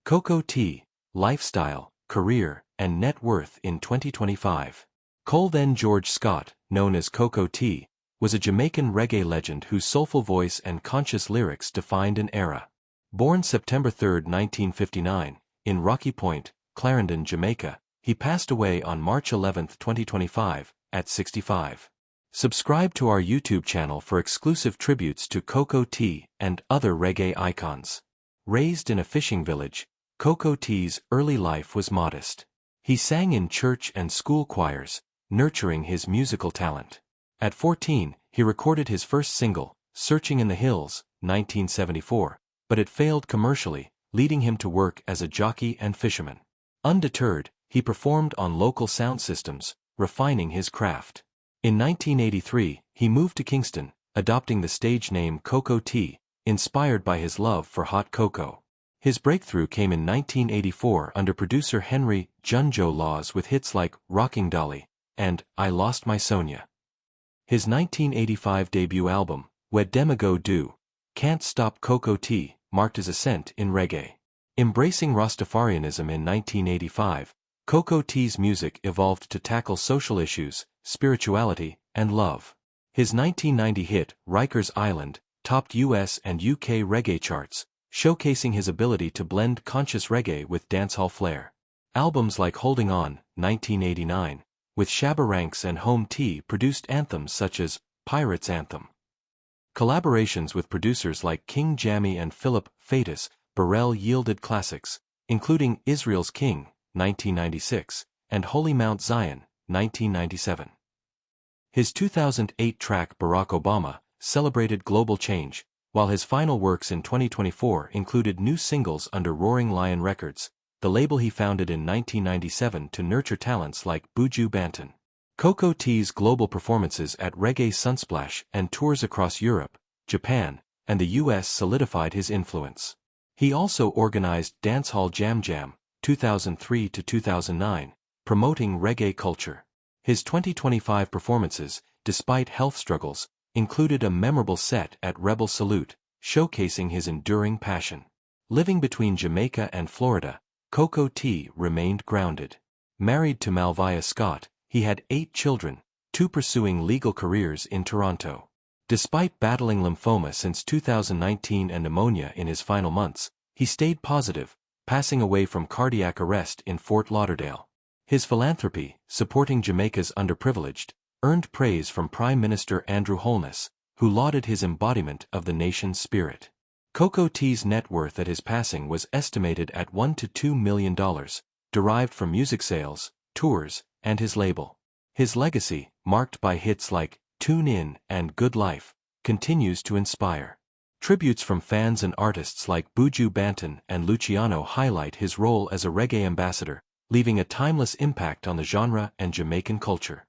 Cocoa Tea, Lifestyle, Career, and Net Worth in 2025. Cole then George Scott, known as Cocoa Tea, was a Jamaican reggae legend whose soulful voice and conscious lyrics defined an era. Born September 3, 1959, in Rocky Point, Clarendon, Jamaica, he passed away on March 11, 2025, at 65. Subscribe to our YouTube channel for exclusive tributes to Cocoa Tea and other reggae icons. Raised in a fishing village, Cocoa Tea's early life was modest. He sang in church and school choirs, nurturing his musical talent. At 14, he recorded his first single, Searching in the Hills, 1974, but it failed commercially, leading him to work as a jockey and fisherman. Undeterred, he performed on local sound systems, refining his craft. In 1983, he moved to Kingston, adopting the stage name Cocoa Tea, inspired by his love for hot cocoa. His breakthrough came in 1984 under producer Henry Junjo Laws with hits like Rocking Dolly and I Lost My Sonia. His 1985 debut album, Weh Dem Can't Stop Cocoa Tea, marked his ascent in reggae. Embracing Rastafarianism in 1985, Cocoa Tea's music evolved to tackle social issues, spirituality, and love. His 1990 hit, Rikers Island, topped US and UK reggae charts, showcasing his ability to blend conscious reggae with dancehall flair. Albums like Holding On, 1989, with Shabba Ranks and Home Tea produced anthems such as Pirates Anthem. Collaborations with producers like King Jammy and Philip, Fatis, Burrell yielded classics, including Israel's King, 1996, and Holy Mount Zion, 1997. His 2008 track Barack Obama celebrated global change, while his final works in 2024 included new singles under Roaring Lion Records, the label he founded in 1997 to nurture talents like Buju Banton. Cocoa Tea's global performances at Reggae Sunsplash and tours across Europe, Japan, and the US solidified his influence. He also organized Dancehall Jam Jam, 2003 to 2009, promoting reggae culture. His 2025 performances, despite health struggles, included a memorable set at Rebel Salute, showcasing his enduring passion. Living between Jamaica and Florida, Cocoa Tea remained grounded. Married to Malvia Scott, he had 8 children, 2 pursuing legal careers in Toronto. Despite battling lymphoma since 2019 and pneumonia in his final months, he stayed positive, passing away from cardiac arrest in Fort Lauderdale. His philanthropy, supporting Jamaica's underprivileged, earned praise from Prime Minister Andrew Holness, who lauded his embodiment of the nation's spirit. Cocoa Tea's net worth at his passing was estimated at $1 to $2 million, derived from music sales, tours, and his label. His legacy, marked by hits like Tune In and Good Life, continues to inspire. Tributes from fans and artists like Buju Banton and Luciano highlight his role as a reggae ambassador, leaving a timeless impact on the genre and Jamaican culture.